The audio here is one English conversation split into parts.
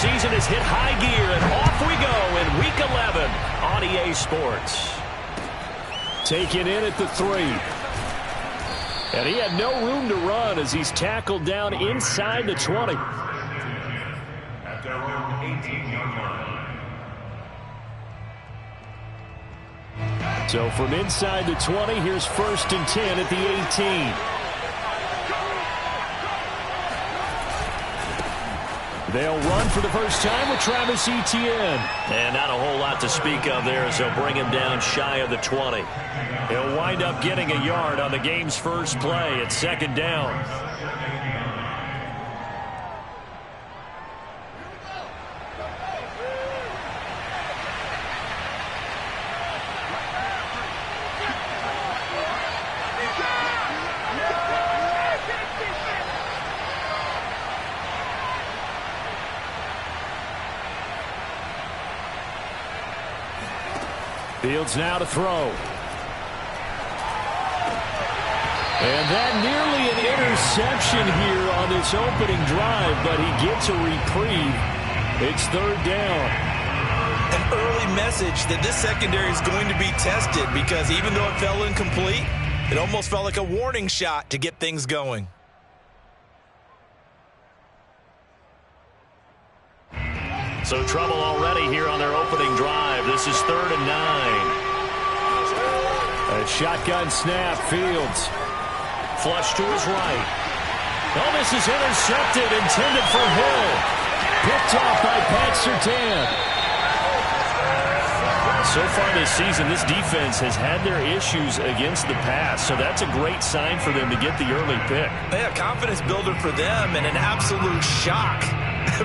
season has hit high gear, and off we go in Week 11 on EA Sports. Taken in at the 3. And he had no room to run as he's tackled down inside the 20. At their own 18-yard line. So from inside the 20, here's 1st and 10 at the 18. They'll run for the first time with Travis Etienne. And not a whole lot to speak of there as they'll bring him down shy of the 20. He'll wind up getting a yard on the game's first play at 2nd down. Fields now to throw. And that nearly an interception here on this opening drive, but he gets a reprieve. It's 3rd down. An early message that this secondary is going to be tested because even though it fell incomplete, it almost felt like a warning shot to get things going. So trouble already here on their opening drive. This is 3rd and 9. A shotgun snap, Fields. Flush to his right. Oh, this is intercepted, intended for Hill. Picked off by Pat Surtain. So far this season, this defense has had their issues against the pass, so that's a great sign for them to get the early pick. Yeah, confidence builder for them and an absolute shock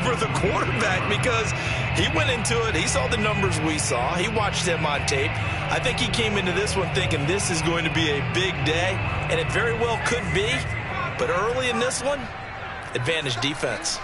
for the quarterback because he went into it. He saw the numbers we saw. He watched them on tape. I think he came into this one thinking this is going to be a big day, and it very well could be. But early in this one, advantage defense.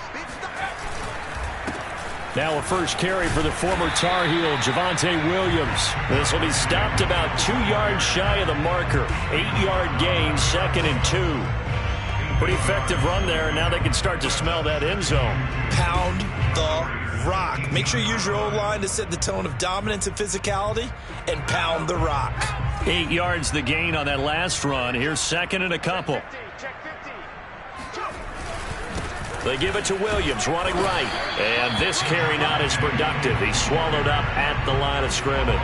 Now a first carry for the former Tar Heel, Javonte Williams. This will be stopped about 2 yards shy of the marker. 8-yard gain, 2nd and 2. Pretty effective run there, and now they can start to smell that end zone. Pound the rock. Make sure you use your O-line to set the tone of dominance and physicality, and pound the rock. 8 yards the gain on that last run. Here's 2nd and a couple. They give it to Williams, running right. And this carry not as productive. He's swallowed up at the line of scrimmage.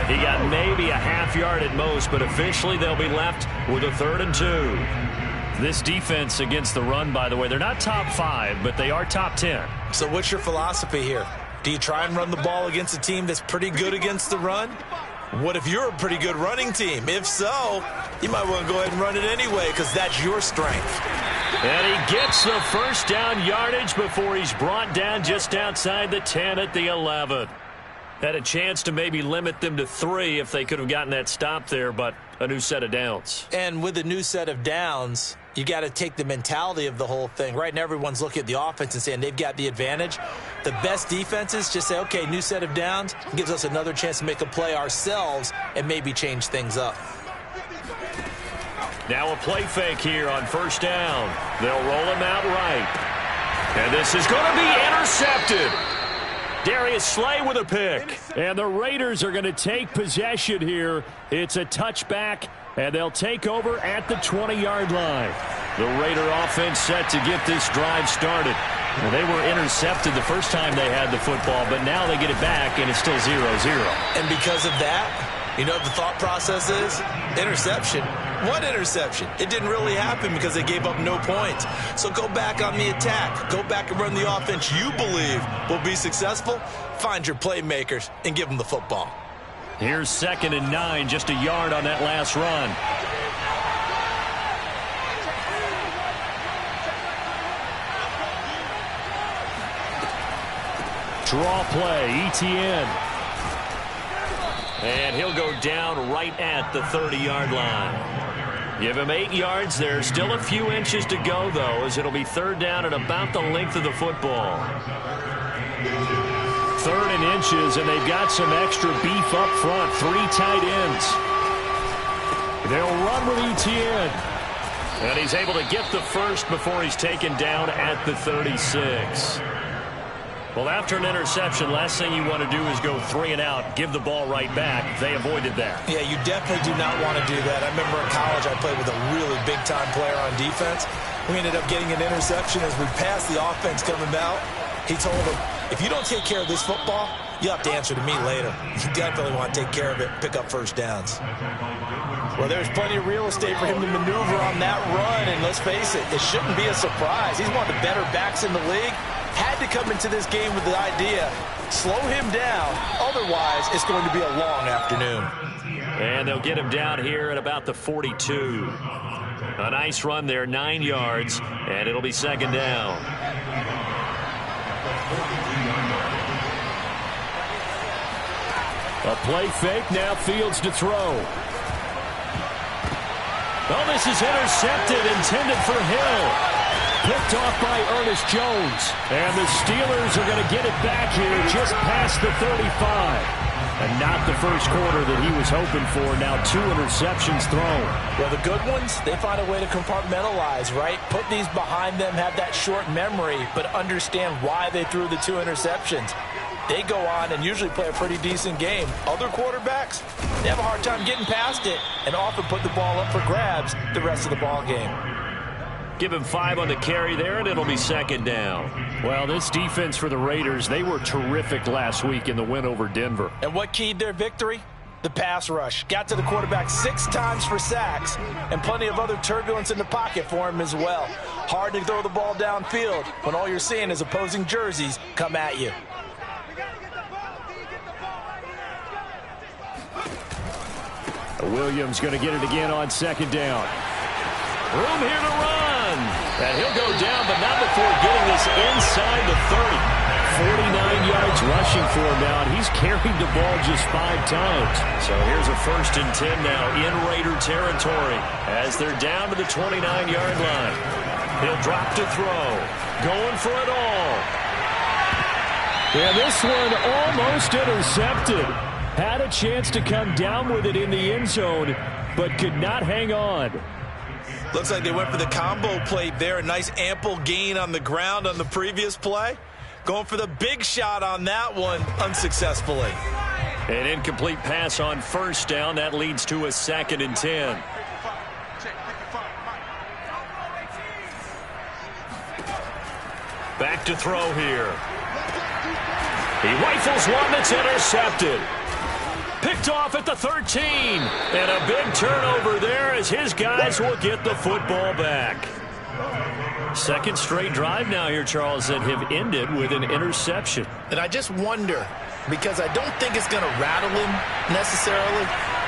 He got maybe a half yard at most, but officially they'll be left with a 3rd and 2. This defense against the run, by the way, they're not top 5, but they are top 10. So what's your philosophy here? Do you try and run the ball against a team that's pretty good against the run? What if you're a pretty good running team? If so, you might want to go ahead and run it anyway because that's your strength. And he gets the first down yardage before he's brought down just outside the 10 at the 11. Had a chance to maybe limit them to 3 if they could have gotten that stop there, but a new set of downs. And with a new set of downs, you got to take the mentality of the whole thing. Right now, everyone's looking at the offense and saying they've got the advantage. The best defenses just say, okay, new set of downs. It gives us another chance to make a play ourselves and maybe change things up. Now a play fake here on 1st down. They'll roll him out right. And this is going to be intercepted. Darius Slay with a pick. And the Raiders are going to take possession here. It's a touchback, and they'll take over at the 20-yard line. The Raider offense set to get this drive started. Well, they were intercepted the first time they had the football, but now they get it back, and it's still 0-0. And because of that, you know what the thought process is? Interception. What interception? It didn't really happen because they gave up no points. So go back on the attack. Go back and run the offense you believe will be successful. Find your playmakers and give them the football. Here's 2nd and 9, just a yard on that last run. Draw play, Etienne. And he'll go down right at the 30-yard line. Give him 8 yards there. Still a few inches to go, though, as it'll be 3rd down at about the length of the football. 3rd and inches, and they've got some extra beef up front. 3 tight ends. They'll run with Etienne. And he's able to get the first before he's taken down at the 36. Well, after an interception, last thing you want to do is go 3 and out, give the ball right back. They avoided that. Yeah, you definitely do not want to do that. I remember in college I played with a really big-time player on defense. We ended up getting an interception as we passed the offense coming out. He told him, if you don't take care of this football, you have to answer to me later. You definitely want to take care of it, pick up first downs. Well, there's plenty of real estate for him to maneuver on that run, and let's face it, it shouldn't be a surprise. He's one of the better backs in the league. Had to come into this game with the idea, slow him down, otherwise it's going to be a long afternoon. And they'll get him down here at about the 42. A nice run there, 9 yards, and it'll be second down. A play fake, now Fields to throw. Oh, this is intercepted, intended for Hill. Picked off by Ernest Jones. And the Steelers are going to get it back here just past the 35. And not the first quarter that he was hoping for. Now 2 interceptions thrown. Well, the good ones, they find a way to compartmentalize, right? Put these behind them, have that short memory, but understand why they threw the 2 interceptions. They go on and usually play a pretty decent game. Other quarterbacks, they have a hard time getting past it and often put the ball up for grabs the rest of the ball game. Give him 5 on the carry there, and it'll be second down. Well, this defense for the Raiders, they were terrific last week in the win over Denver. And what keyed their victory? The pass rush. Got to the quarterback 6 times for sacks, and plenty of other turbulence in the pocket for him as well. Hard to throw the ball downfield when all you're seeing is opposing jerseys come at you. Williams going to get it again on second down. Room here to run. And he'll go down, but not before getting this inside the 30. 49 yards rushing for him now, and he's carried the ball just 5 times. So here's a 1st and 10 now in Raider territory as they're down to the 29-yard line. He'll drop to throw. Going for it all. And this one almost intercepted. Had a chance to come down with it in the end zone, but could not hang on. Looks like they went for the combo play there. A nice ample gain on the ground on the previous play. Going for the big shot on that one unsuccessfully. An incomplete pass on 1st down. That leads to a 2nd and 10. Back to throw here. He rifles one that's intercepted. Picked off at the 13. And a big turnover there as his guys will get the football back. 2nd straight drive now here, Charles, that have ended with an interception. And I just wonder, because I don't think it's going to rattle him necessarily,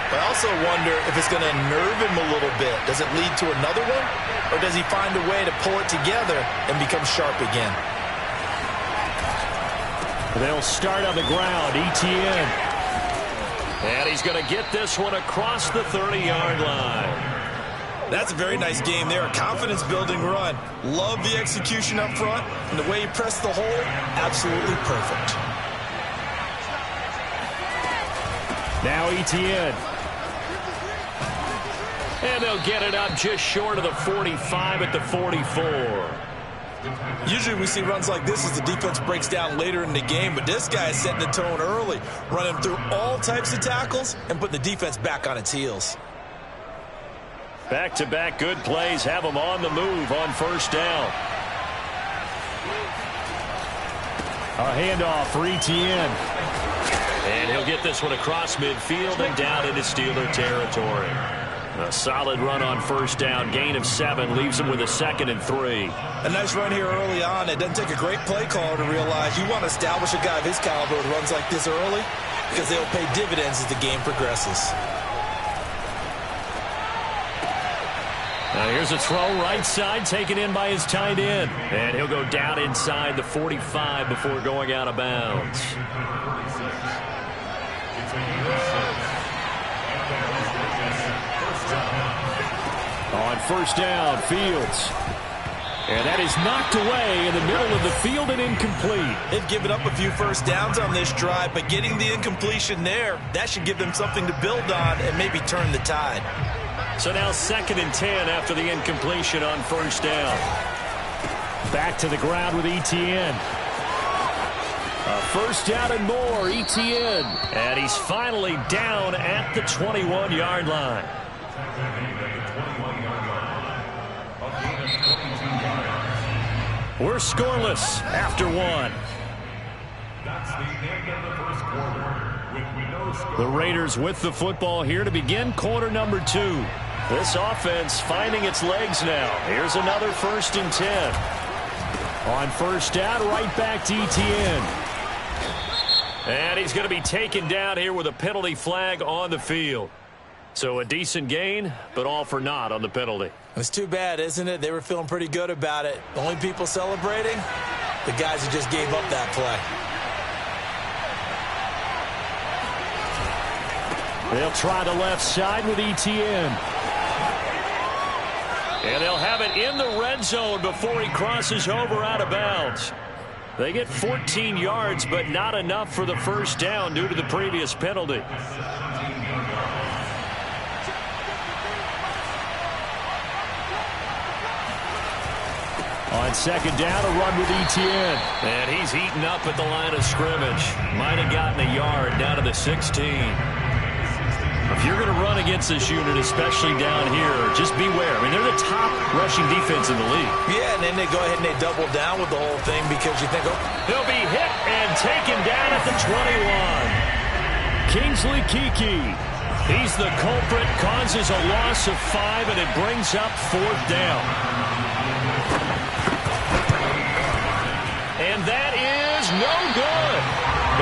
but I also wonder if it's going to unnerve him a little bit. Does it lead to another one? Or does he find a way to pull it together and become sharp again? They'll start on the ground. ETN. And he's going to get this one across the 30-yard line. That's a very nice game there. A confidence-building run. Love the execution up front. And the way he pressed the hole, absolutely perfect. Now ETN. And they'll get it up just short of the 45 at the 44. Usually we see runs like this as the defense breaks down later in the game, but this guy is setting the tone early, running through all types of tackles and putting the defense back on its heels. Back-to-back good plays have them on the move on 1st down. A handoff for ETN. And he'll get this one across midfield and down into Steeler territory. A solid run on 1st down. Gain of 7 leaves him with a 2nd and 3. A nice run here early on. It doesn't take a great play caller to realize you want to establish a guy of his caliber who runs like this early because they'll pay dividends as the game progresses. Now here's a throw right side taken in by his tight end. And he'll go down inside the 45 before going out of bounds. On 1st down, Fields. And that is knocked away in the middle of the field and incomplete. They've given up a few 1st downs on this drive, but getting the incompletion there, that should give them something to build on and maybe turn the tide. So now 2nd and 10 after the incompletion on 1st down. Back to the ground with ETN. First down and more, ETN. And he's finally down at the 21-yard line. We're scoreless after one. That's the end of the first quarter. With no score. The Raiders with the football here to begin quarter number 2. This offense finding its legs now. Here's another 1st and 10. On first down, right back to ETN. And he's going to be taken down here with a penalty flag on the field. So a decent gain, but all for naught on the penalty. It's too bad, isn't it? They were feeling pretty good about it. The only people celebrating, the guys who just gave up that play. They'll try the left side with ETN. And they'll have it in the red zone before he crosses over out of bounds. They get 14 yards, but not enough for the first down due to the previous penalty. On second down, a run with ETN. And he's eaten up at the line of scrimmage. Might have gotten a yard down to the 16. If you're going to run against this unit, especially down here, just beware. I mean, they're the top rushing defense in the league. Yeah, and then they go ahead and they double down with the whole thing because you think, oh. He'll be hit and taken down at the 21. Kingsley Keke. He's the culprit, causes a loss of 5, and it brings up 4th down. And that is no good.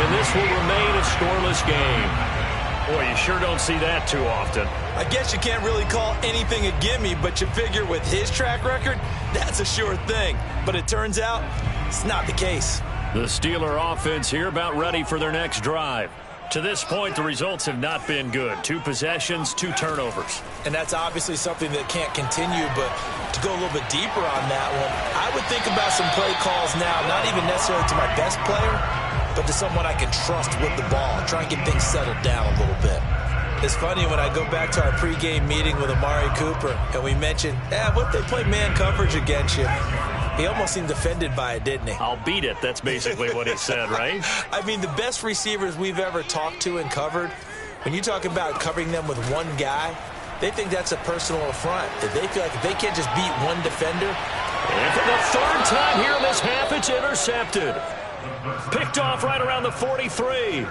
And this will remain a scoreless game. Boy, you sure don't see that too often. I guess you can't really call anything a gimme, but you figure with his track record, that's a sure thing. But it turns out it's not the case. The Steeler offense here about ready for their next drive. To this point, the results have not been good. 2 possessions, 2 turnovers. And that's obviously something that can't continue, but to go a little bit deeper on that one, I would think about some play calls now, not even necessarily to my best player, but to someone I can trust with the ball, try and get things settled down a little bit. It's funny when I go back to our pregame meeting with Amari Cooper, and we mentioned, what if they play man coverage against you? He almost seemed offended by it, didn't he? I'll beat it. That's basically what he said, right? I mean, the best receivers we've ever talked to and covered, when you talk about covering them with one guy, they think that's a personal affront. That they feel like if they can't just beat one defender. And for the 3rd time here in this half, it's intercepted. Picked off right around the 43.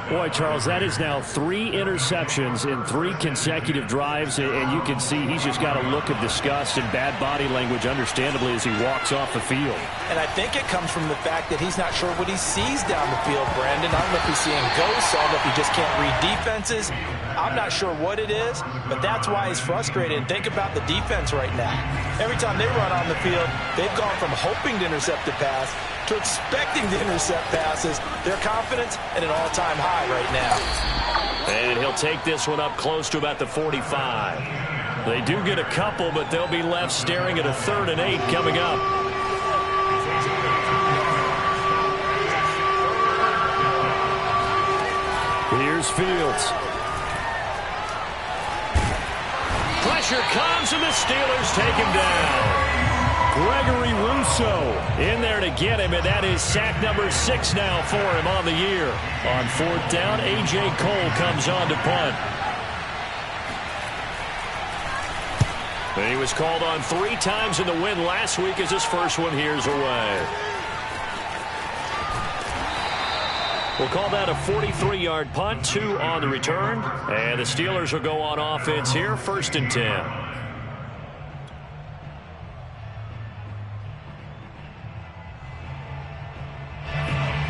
Boy, Charles, that is now 3 interceptions in 3 consecutive drives, and you can see he's just got a look of disgust and bad body language, understandably, as he walks off the field. And I think it comes from the fact that he's not sure what he sees down the field, Brandon. I don't know if he's seeing ghosts. I don't know if he just can't read defenses. I'm not sure what it is, but that's why he's frustrated. And think about the defense right now. Every time they run on the field, they've gone from hoping to intercept a pass to expecting to intercept passes. Their confidence at an all-time high right now. And he'll take this one up close to about the 45. They do get a couple, but they'll be left staring at a 3rd and 8 coming up. Here's Fields. Pressure comes, and the Steelers take him down. Gregory Rousseau in there to get him, and that is sack number 6 now for him on the year. On 4th down, A.J. Cole comes on to punt. And he was called on 3 times in the win last week as his first one here's away. We'll call that a 43-yard punt, 2 on the return. And the Steelers will go on offense here, 1st and 10.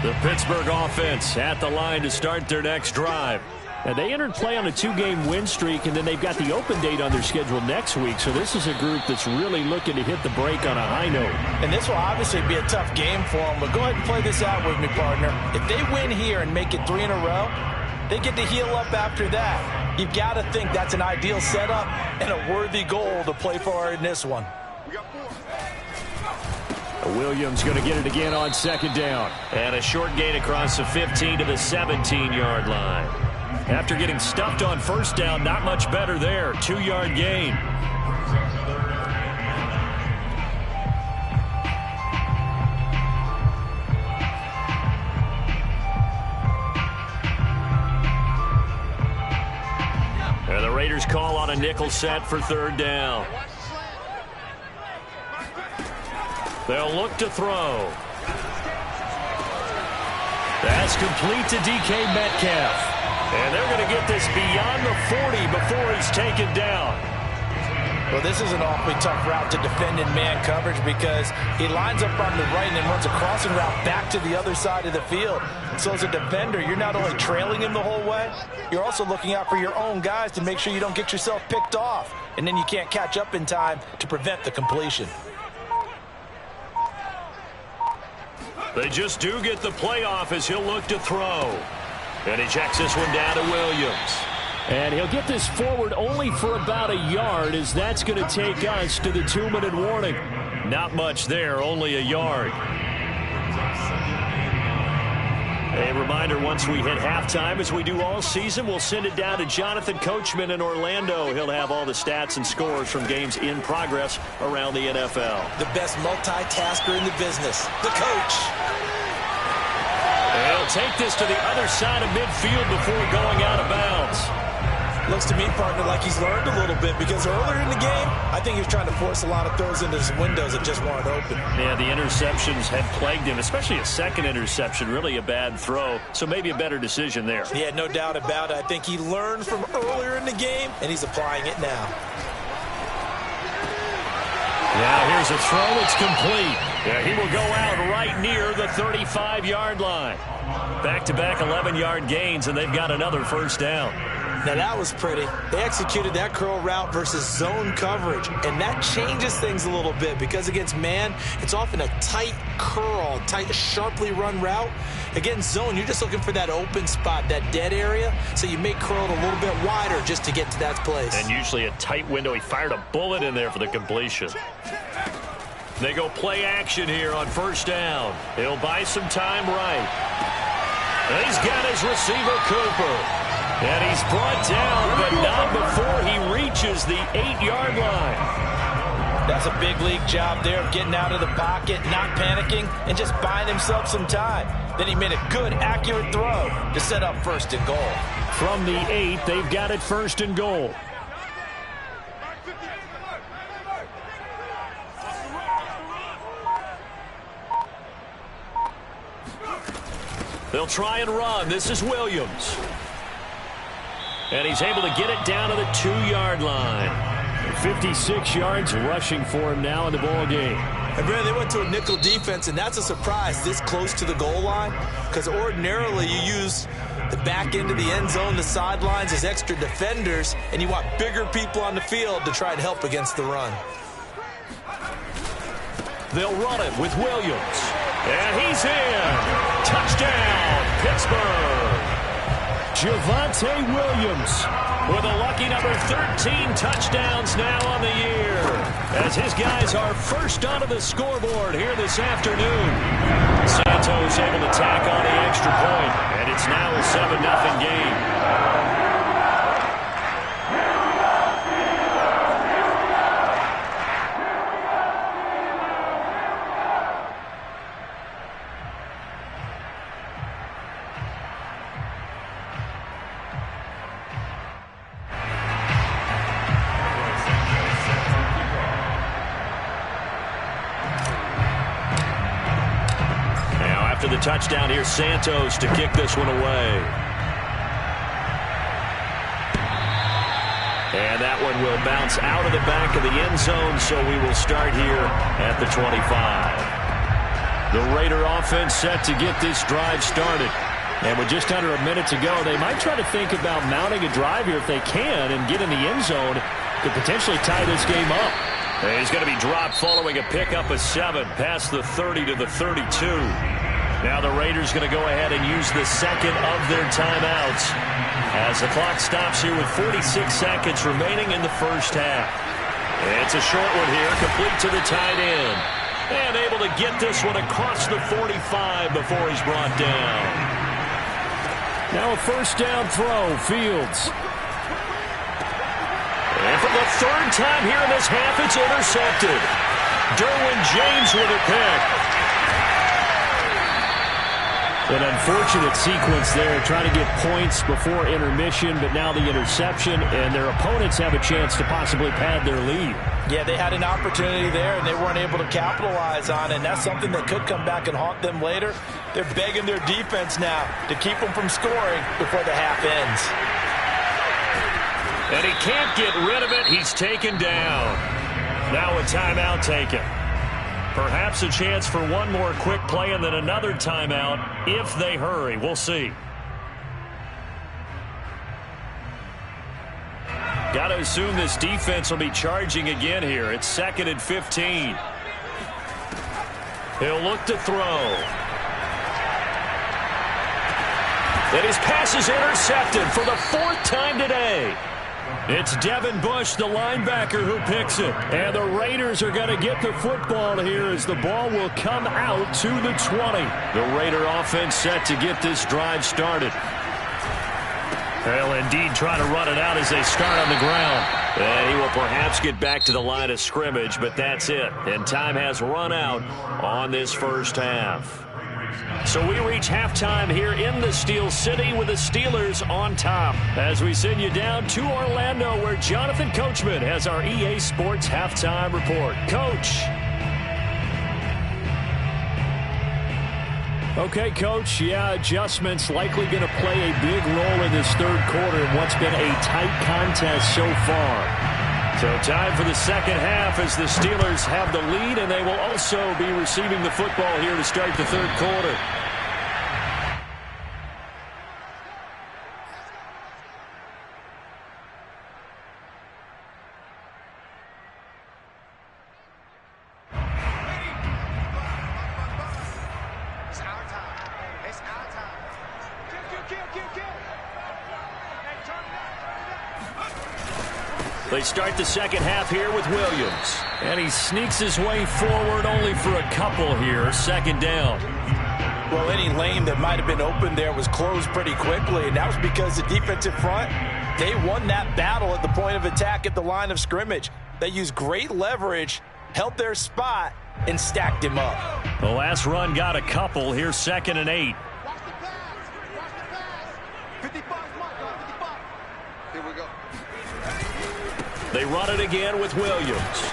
The Pittsburgh offense at the line to start their next drive. And they entered play on a 2-game win streak, and then they've got the open date on their schedule next week. So this is a group that's really looking to hit the break on a high note. And this will obviously be a tough game for them, but go ahead and play this out with me, partner. If they win here and make it 3 in a row, they get to heal up after that. You've got to think that's an ideal setup and a worthy goal to play for in this one. Williams going to get it again on 2nd down. And a short gain across the 15 to the 17-yard line. After getting stuffed on 1st down, not much better there. 2-yard gain. call on a nickel set for third down. They'll look to throw. That's complete to DK Metcalf. And they're going to get this beyond the 40 before he's taken down. Well, this is an awfully tough route to defend in man coverage because he lines up on the right and then runs a crossing route back to the other side of the field. So as a defender, you're not only trailing him the whole way, you're also looking out for your own guys to make sure you don't get yourself picked off. And then you can't catch up in time to prevent the completion. They just do get the playoff as he'll look to throw. And he checks this one down to Williams. And he'll get this forward only for about a yard, as that's going to take us to the 2-minute warning. Not much there, only a yard. A reminder, once we hit halftime, as we do all season, we'll send it down to Jonathan Coachman in Orlando. He'll have all the stats and scores from games in progress around the NFL. The best multitasker in the business, the coach. He'll take this to the other side of midfield before going out of bounds. Looks to me, partner, like he's learned a little bit because earlier in the game, I think he was trying to force a lot of throws into his windows that just weren't open. Yeah, the interceptions had plagued him, especially a second interception, really a bad throw. So maybe a better decision there. Yeah, no doubt about it. I think he learned from earlier in the game, and he's applying it now. Now here's a throw. It's complete. Yeah, he will go out right near the 35-yard line. Back-to-back 11-yard gains, and they've got another first down. Now that was pretty. They executed that curl route versus zone coverage, and that changes things a little bit because against man, it's often a tight curl, tight, sharply run route. Against zone, you're just looking for that open spot, that dead area, so you make curl it a little bit wider just to get to that place. And usually a tight window. He fired a bullet in there for the completion. They go play action here on first down. He'll buy some time right. And he's got his receiver, Cooper. And he's brought down, but not before he reaches the 8-yard line. That's a big league job there of getting out of the pocket, not panicking, and just buying himself some time. Then he made a good, accurate throw to set up first and goal. From the 8, they've got it first and goal. They'll try and run. This is Williams. And he's able to get it down to the 2-yard line. 56 yards rushing for him now in the ball game. And Brad, they went to a nickel defense, and that's a surprise this close to the goal line because ordinarily you use the back end of the end zone, the sidelines as extra defenders, and you want bigger people on the field to try and help against the run. They'll run it with Williams. And he's in. Touchdown, Pittsburgh. Javonte Williams with a lucky number 13 touchdowns now on the year, as his guys are first onto the scoreboard here this afternoon. Santos able to tack on the extra point, and it's now a 7-0 game. After the touchdown, here's Santos to kick this one away. And that one will bounce out of the back of the end zone, so we will start here at the 25. The Raider offense set to get this drive started. And with just under a minute to go, they might try to think about mounting a drive here if they can and get in the end zone to potentially tie this game up. And he's going to be dropped following a pickup of 7 past the 30 to the 32. Now the Raiders going to go ahead and use the second of their timeouts as the clock stops here with 46 seconds remaining in the first half. It's a short one here, complete to the tight end. And able to get this one across the 45 before he's brought down. Now a first down throw, Fields. And for the third time here in this half, it's intercepted. Derwin James with a pick. An unfortunate sequence there, trying to get points before intermission, but now the interception, and their opponents have a chance to possibly pad their lead. Yeah, they had an opportunity there, and they weren't able to capitalize on it, and that's something that could come back and haunt them later. They're begging their defense now to keep them from scoring before the half ends. And he can't get rid of it. He's taken down. Now a timeout taken. Perhaps a chance for one more quick play and then another timeout if they hurry. We'll see. Got to assume this defense will be charging again here. It's 2nd and 15. He'll look to throw. And his pass is intercepted for the 4th time today. It's Devin Bush, the linebacker, who picks it. And the Raiders are going to get the football here as the ball will come out to the 20. The Raider offense set to get this drive started. They'll indeed try to run it out as they start on the ground. And he will perhaps get back to the line of scrimmage, but that's it. And time has run out on this first half. So we reach halftime here in the Steel City with the Steelers on top. As we send you down to Orlando, where Jonathan Coachman has our EA Sports halftime report. Coach. Okay, Coach. Yeah, adjustments likely going to play a big role in this third quarter in what's been a tight contest so far. So time for the second half as the Steelers have the lead, and they will also be receiving the football here to start the third quarter. They start the second half here with Williams. And he sneaks his way forward only for a couple here. 2nd down. Well, any lane that might have been open there was closed pretty quickly, and that was because the defensive front, they won that battle at the point of attack at the line of scrimmage. They used great leverage, held their spot, and stacked him up. The last run got a couple. Here's 2nd and 8. They run it again with Williams.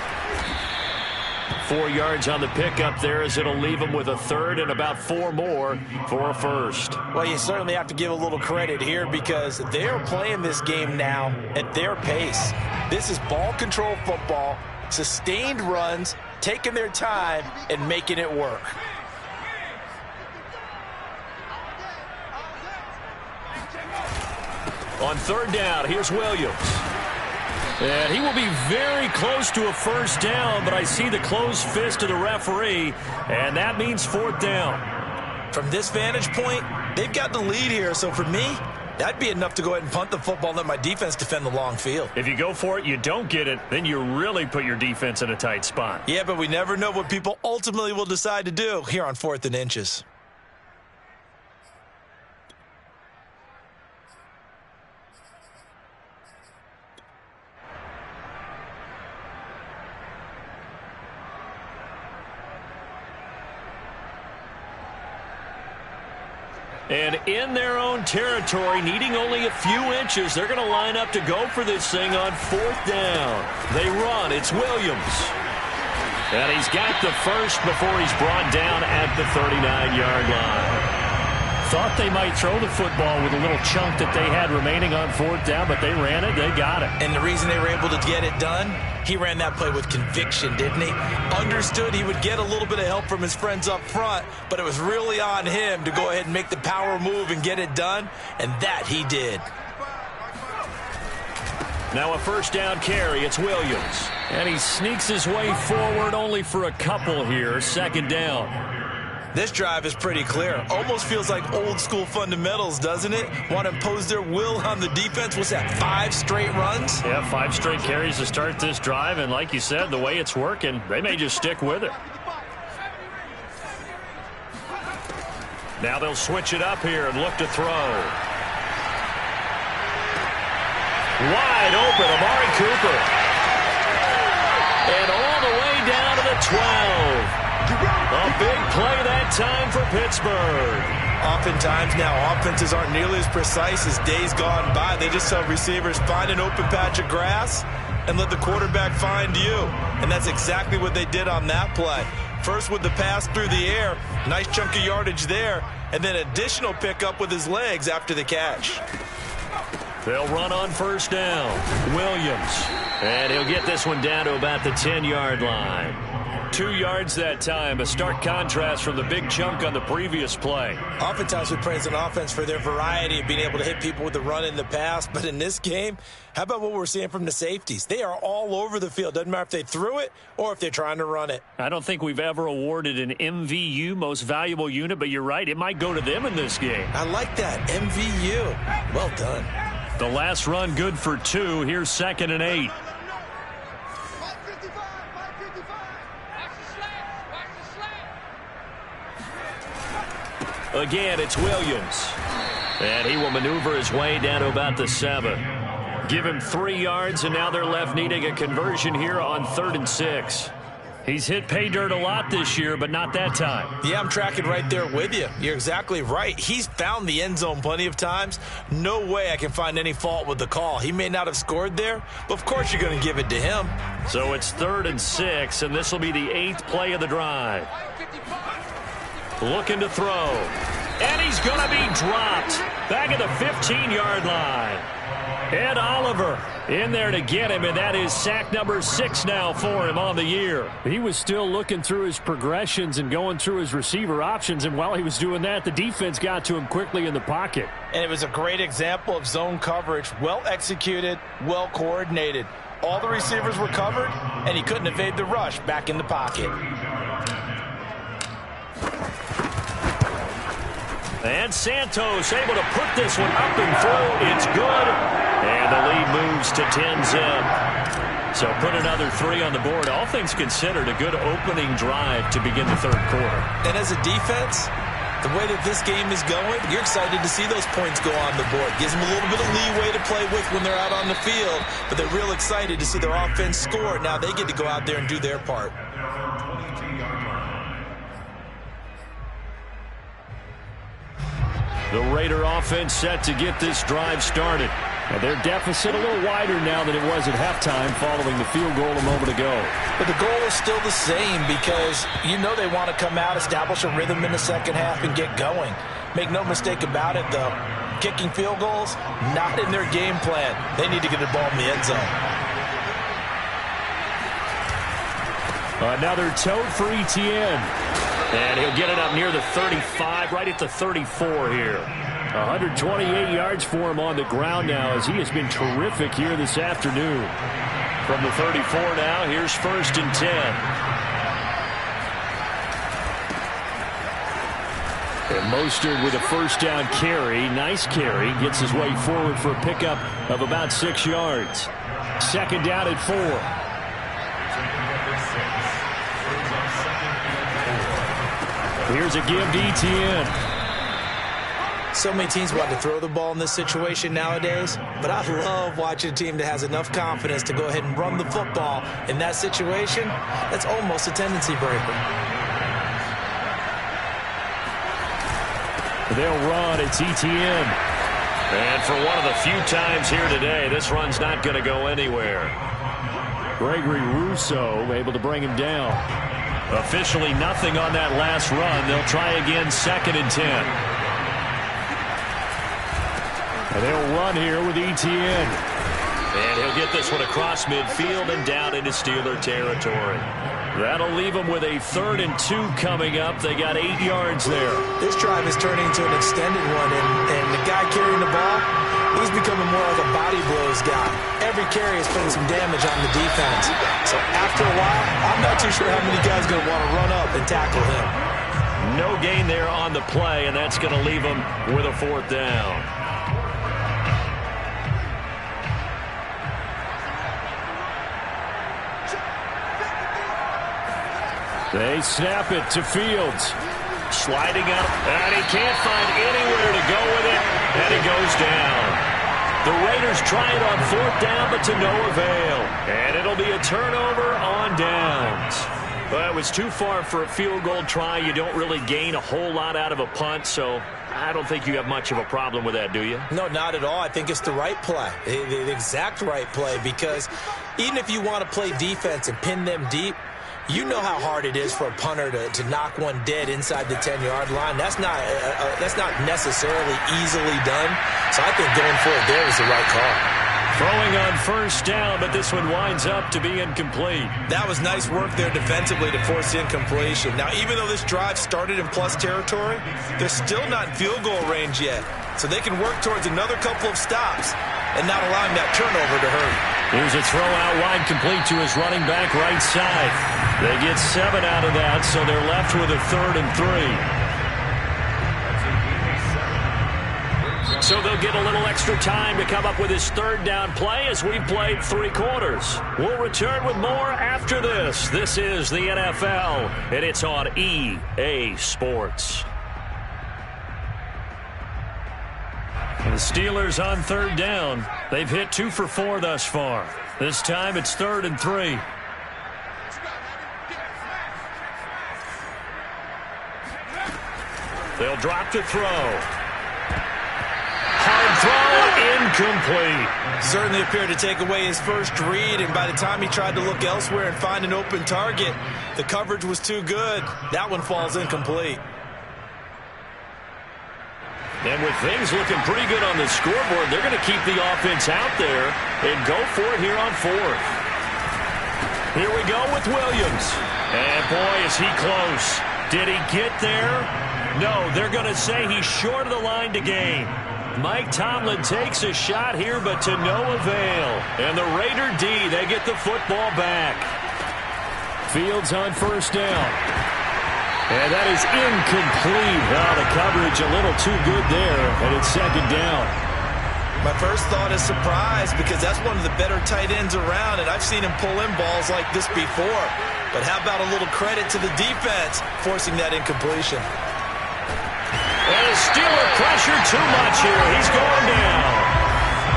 4 yards on the pickup there as it'll leave them with a third and about 4 more for a first. Well, you certainly have to give a little credit here because they're playing this game now at their pace. This is ball control football, sustained runs, taking their time, and making it work. On 3rd down, here's Williams. And he will be very close to a first down, but I see the closed fist of the referee, and that means 4th down. From this vantage point, they've got the lead here, so for me, that'd be enough to go ahead and punt the football and let my defense defend the long field. If you go for it, you don't get it, then you really put your defense in a tight spot. Yeah, but we never know what people ultimately will decide to do here on 4th and inches. And in their own territory, needing only a few inches, they're going to line up to go for this thing on 4th down. They run. It's Williams. And he's got the first before he's brought down at the 39-yard line. Thought they might throw the football with a little chunk that they had remaining on 4th down, but they ran it. They got it. And the reason they were able to get it done, he ran that play with conviction, didn't he? Understood he would get a little bit of help from his friends up front, but it was really on him to go ahead and make the power move and get it done, and that he did. Now a first down carry. It's Williams. And he sneaks his way forward only for a couple here. 2nd down. This drive is pretty clear. Almost feels like old school fundamentals, doesn't it? Want to impose their will on the defense. What's that, 5 straight runs? Yeah, 5 straight carries to start this drive. And like you said, the way it's working, they may just stick with it. Now they'll switch it up here and look to throw. Wide open, Amari Cooper. And all the way down to the 12. A big play that time for Pittsburgh. Oftentimes now, offenses aren't nearly as precise as days gone by. They just tell receivers, find an open patch of grass and let the quarterback find you. And that's exactly what they did on that play. First with the pass through the air, nice chunk of yardage there, and then additional pickup with his legs after the catch. They'll run on first down. Williams. And he'll get this one down to about the 10-yard line. 2 yards that time, a stark contrast from the big chunk on the previous play. Oftentimes we praise an offense for their variety of being able to hit people with the run in the pass, but in this game, how about what we're seeing from the safeties? They are all over the field. Doesn't matter if they threw it or if they're trying to run it. I don't think we've ever awarded an MVU, most valuable unit, but you're right, it might go to them in this game. I like that, MVU. Well done. The last run good for 2. Here's 2nd and 8. Again, it's Williams. And he will maneuver his way down to about the 7. Give him 3 yards, and now they're left needing a conversion here on 3rd and 6. He's hit pay dirt a lot this year, but not that time. Yeah, I'm tracking right there with you. You're exactly right. He's found the end zone plenty of times. No way I can find any fault with the call. He may not have scored there, but of course you're going to give it to him. So it's 3rd and 6, and this will be the 8th play of the drive. Looking to throw. And he's going to be dropped. Back at the 15-yard line. Ed Oliver in there to get him, and that is sack number 6 now for him on the year. He was still looking through his progressions and going through his receiver options, and while he was doing that, the defense got to him quickly in the pocket. And it was a great example of zone coverage. Well executed, well coordinated. All the receivers were covered, and he couldn't evade the rush back in the pocket. And Santos able to put this one up and through. It's good. And the lead moves to 10-zip. So put another 3 on the board. All things considered, a good opening drive to begin the 3rd quarter. And as a defense, the way that this game is going, you're excited to see those points go on the board. Gives them a little bit of leeway to play with when they're out on the field. But they're real excited to see their offense score. Now they get to go out there and do their part. The Raider offense set to get this drive started. And their deficit a little wider now than it was at halftime following the field goal a moment ago. But the goal is still the same because you know they want to come out, establish a rhythm in the second half, and get going. Make no mistake about it, though. Kicking field goals, not in their game plan. They need to get the ball in the end zone. Another tote for Etienne. And he'll get it up near the 35, right at the 34 here. 128 yards for him on the ground now as he has been terrific here this afternoon. From the 34 now, here's 1st and 10. And Mostert with a first down carry. Nice carry. Gets his way forward for a pickup of about 6 yards. 2nd down at 4. Here's a give to Etienne. So many teams want to throw the ball in this situation nowadays, but I love watching a team that has enough confidence to go ahead and run the football. In that situation, that's almost a tendency breaker. They'll run. It's Etienne. And for one of the few times here today, this run's not going to go anywhere. Gregory Rousseau able to bring him down. Officially nothing on that last run. They'll try again 2nd and 10. And they'll run here with Etienne. And he'll get this one across midfield and down into Steeler territory. That'll leave them with a 3rd and 2 coming up. They got 8 yards there. This drive is turning into an extended one, and the guy carrying the ball, he's becoming more like a body blows guy. Every carry is putting some damage on the defense. So after a while, I'm not too sure how many guys are going to want to run up and tackle him. No gain there on the play, and that's going to leave him with a 4th down. They snap it to Fields. Sliding up, and he can't find anywhere to go with it, and he goes down. The Raiders try it on 4th down, but to no avail. And it'll be a turnover on downs. Well, it was too far for a field goal try. You don't really gain a whole lot out of a punt, so I don't think you have much of a problem with that, do you? No, not at all. I think it's the right play, the exact right play, because even if you want to play defense and pin them deep, you know how hard it is for a punter to knock one dead inside the 10-yard line. That's not necessarily easily done. So I think going for it there was the right call. Throwing on first down, but this one winds up to be incomplete. That was nice work there defensively to force the incompletion. Now, even though this drive started in plus territory, they're still not in field goal range yet. So they can work towards another couple of stops and not allowing that turnover to hurt. Here's a throw out wide, complete to his running back right side. They get 7 out of that, so they're left with a 3rd and 3. So they'll get a little extra time to come up with his 3rd down play as we've played 3 quarters. We'll return with more after this. This is the NFL, and it's on EA Sports. The Steelers on 3rd down. They've hit 2 for 4 thus far. This time it's 3rd and 3. They'll drop to throw. Hard throw, incomplete. Certainly appeared to take away his first read, and by the time he tried to look elsewhere and find an open target, the coverage was too good. That one falls incomplete. And with things looking pretty good on the scoreboard, they're going to keep the offense out there and go for it here on 4th. Here we go with Williams. And boy, is he close. Did he get there? No, they're going to say he's short of the line to gain. Mike Tomlin takes a shot here, but to no avail. And the Raider D, they get the football back. Fields on first down. And that is incomplete. Oh, the coverage a little too good there, and it's 2nd down. My first thought is surprise, because that's one of the better tight ends around, and I've seen him pull in balls like this before. But how about a little credit to the defense forcing that incompletion? And the Steeler pressure too much here. He's going down.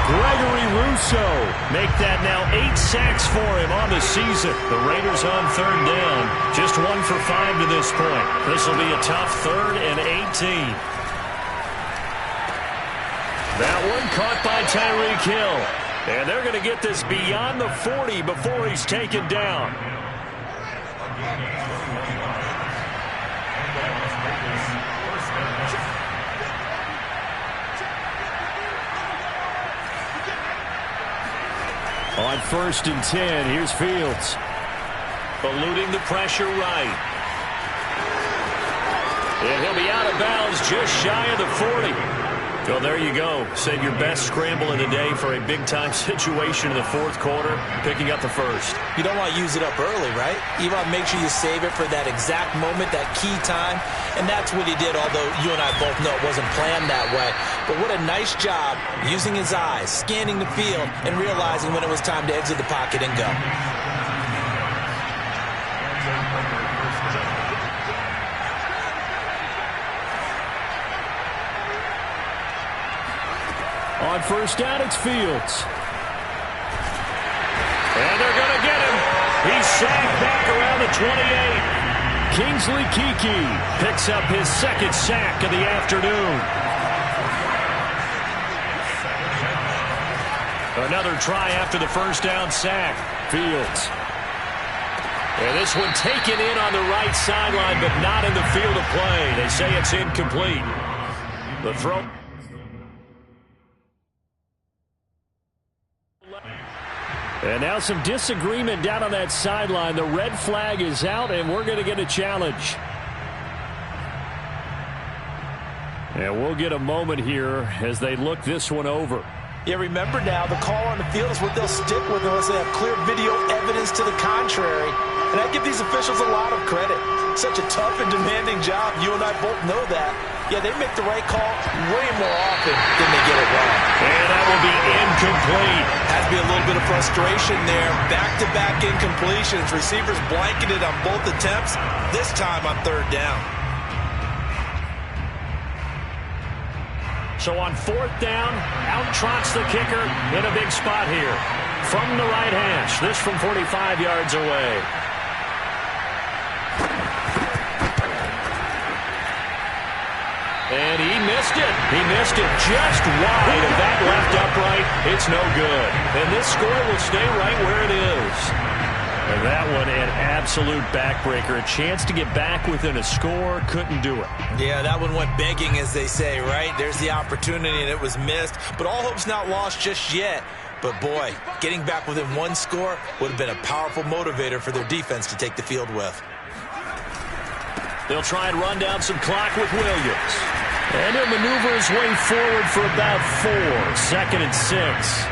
Gregory Rousseau make that now 8 sacks for him on the season. The Raiders on 3rd down. Just 1 for 5 to this point. This will be a tough 3rd and 18. That one caught by Tyreek Hill. And they're going to get this beyond the 40 before he's taken down. On 1st and 10, here's Fields. Eluding the pressure right. And he'll be out of bounds just shy of the 40. Well, there you go. Save your best scramble of the day for a big-time situation in the 4th quarter, picking up the 1st. You don't want to use it up early, right? You want to make sure you save it for that exact moment, that key time. And that's what he did, although you and I both know it wasn't planned that way. But what a nice job using his eyes, scanning the field, and realizing when it was time to exit the pocket and go. On first down, it's Fields. And they're going to get him. He's sacked back around the 28. Kingsley Keke picks up his 2nd sack of the afternoon. Another try after the first down sack. Fields. And this one taken in on the right sideline, but not in the field of play. They say it's incomplete. The throw. And now some disagreement down on that sideline. The red flag is out, and we're going to get a challenge. And we'll get a moment here as they look this one over. Yeah, remember now, the call on the field is what they'll stick with unless they have clear video evidence to the contrary. And I give these officials a lot of credit. Such a tough and demanding job. You and I both know that. Yeah, they make the right call way more often than they get it wrong. And that will be incomplete. Has to be a little bit of frustration there. Back-to-back incompletions. Receivers blanketed on both attempts, this time on 3rd down. So on 4th down, out trots the kicker in a big spot here. From the right hash, this from 45 yards away. And he missed it. He missed it just wide of that left upright. It's no good. And this score will stay right where it is. And that one, an absolute backbreaker. A chance to get back within a score. Couldn't do it. Yeah, that one went begging, as they say, right? There's the opportunity, and it was missed. But all hope's not lost just yet. But, boy, getting back within one score would have been a powerful motivator for their defense to take the field with. They'll try and run down some clock with Williams. And he'll maneuver his way forward for about 4. 2nd and 6.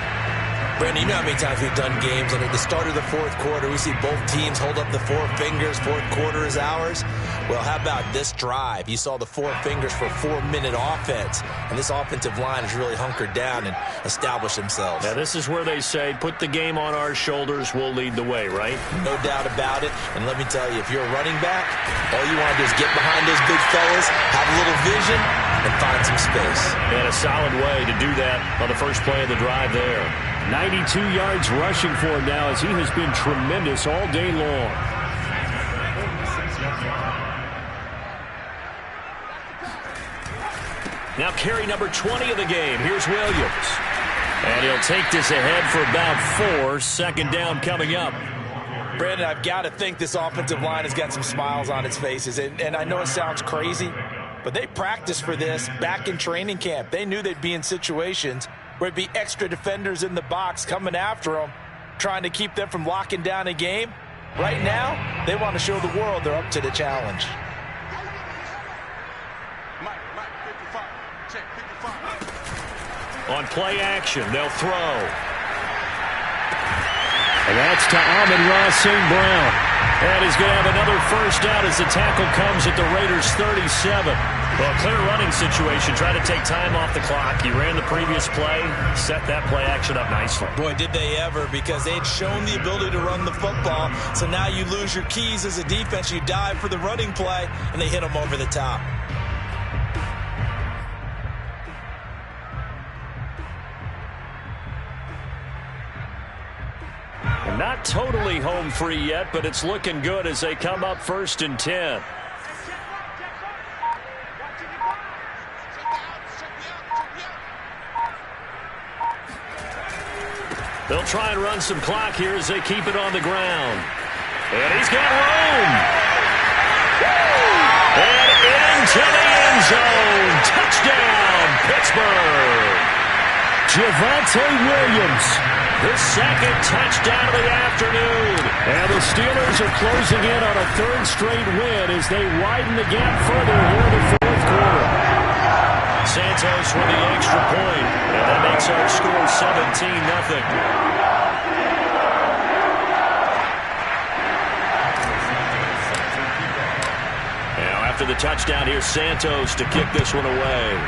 Brandon, you know how many times we've done games, and at the start of the fourth quarter, we see both teams hold up the 4 fingers, fourth quarter is ours. Well, how about this drive? You saw the 4 fingers for 4-minute offense, and this offensive line has really hunkered down and established themselves. Now, this is where they say, put the game on our shoulders, we'll lead the way, right? No doubt about it, and let me tell you, if you're a running back, all you want to do is get behind those big fellas, have a little vision, and find some space. And a solid way to do that on the first play of the drive there. 92 yards rushing for him now as he has been tremendous all day long. Now carry number 20 of the game. Here's Williams. And he'll take this ahead for about 4. 2nd down coming up. Brandon, I've got to think this offensive line has got some smiles on its faces. And I know it sounds crazy, but they practiced for this back in training camp. They knew they'd be in situations where it'd be extra defenders in the box coming after them, trying to keep them from locking down a game. Right now, they want to show the world they're up to the challenge. On play action, they'll throw. And that's to Amon-Ra St. Brown. And he's going to have another first down as the tackle comes at the Raiders' 37. Well, clear running situation. Try to take time off the clock. He ran the previous play, set that play action up nicely. Boy, did they ever, because they had shown the ability to run the football. So now you lose your keys as a defense. You dive for the running play, and they hit them over the top. Not totally home free yet, but it's looking good as they come up 1st and 10. They'll try and run some clock here as they keep it on the ground. And he's got room. And into the end zone. Touchdown, Pittsburgh. Javonte Williams. His 2nd touchdown of the afternoon. And the Steelers are closing in on a 3rd straight win as they widen the gap further here in the 4th quarter. Santos with the extra point. And that makes our score 17-0. Now after the touchdown, here's Santos to kick this one away.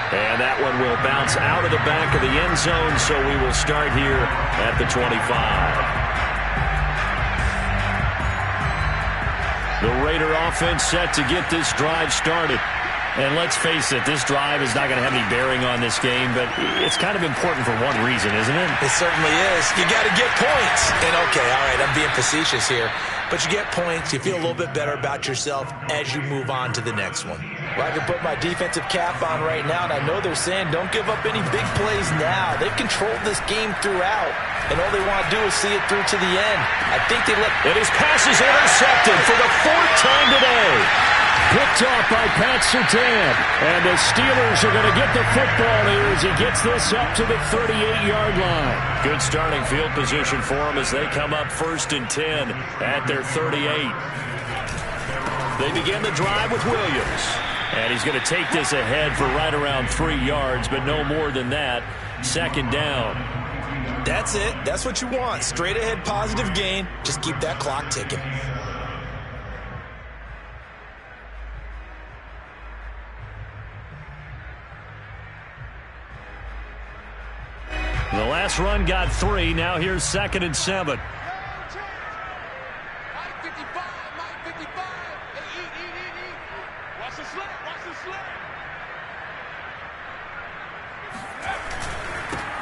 And that one will bounce out of the back of the end zone, so we will start here at the 25. The Raider offense set to get this drive started. And let's face it, this drive is not going to have any bearing on this game, but it's kind of important for one reason, isn't it? It certainly is. You got to get points. And okay, all right, I'm being facetious here. But you get points, you feel a little bit better about yourself as you move on to the next one. Well, I can put my defensive cap on right now, and I know they're saying don't give up any big plays now. They've controlled this game throughout, and all they want to do is see it through to the end. I think they let... And his pass is intercepted for the 4th time today. Picked off by Pat Surtain. And the Steelers are going to get the football here as he gets this up to the 38-yard line. Good starting field position for him as they come up 1st and 10 at their 38. They begin the drive with Williams. And he's going to take this ahead for right around 3 yards, but no more than that. 2nd down. That's it. That's what you want. Straight ahead positive gain. Just keep that clock ticking. The last run got 3. Now here's 2nd and 7.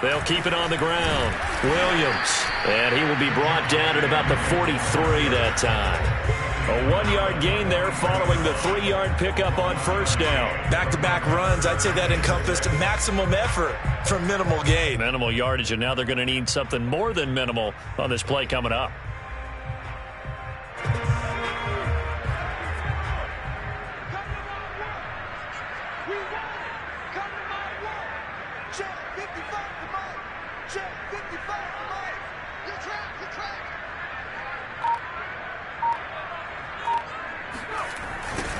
They'll keep it on the ground. Williams. And he will be brought down at about the 43 that time. A 1-yard gain there following the 3-yard pickup on first down. Back-to-back runs, I'd say that encompassed maximum effort for minimal gain. Minimal yardage, and now they're going to need something more than minimal on this play coming up.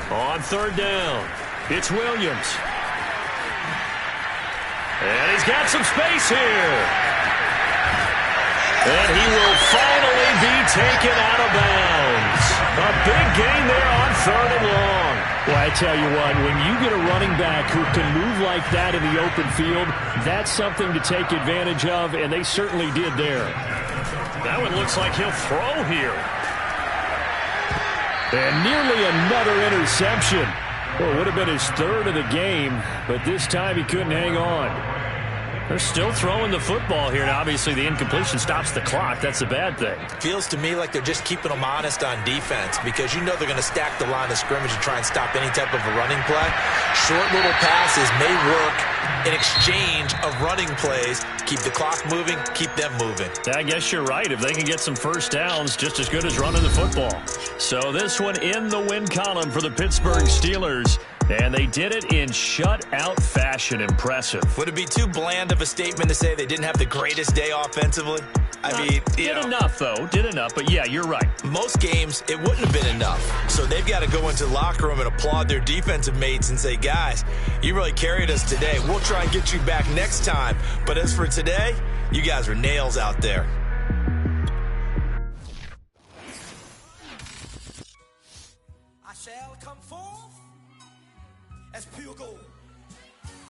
On third down, it's Williams. And he's got some space here. And he will finally be taken out of bounds. A big gain there on third and long. Well, I tell you what, when you get a running back who can move like that in the open field, that's something to take advantage of, and they certainly did there. That one looks like he'll throw here. And nearly another interception. Well, it would have been his third of the game, but this time he couldn't hang on. They're still throwing the football here, and obviously the incompletion stops the clock. That's a bad thing. Feels to me like they're just keeping them honest on defense because you know they're going to stack the line of scrimmage and try and stop any type of a running play. Short little passes may work in exchange of running plays to keep the clock moving, keep them moving. I guess you're right. If they can get some first downs, just as good as running the football. So this one in the win column for the Pittsburgh Steelers. And they did it in shutout fashion. Impressive. Would it be too bland of a statement to say they didn't have the greatest day offensively? I mean, did enough, though. Did enough. But, yeah, you're right. Most games, it wouldn't have been enough. So they've got to go into the locker room and applaud their defensive mates and say, guys, you really carried us today. We'll try and get you back next time. But as for today, you guys were nails out there. I shall come forth as pure gold.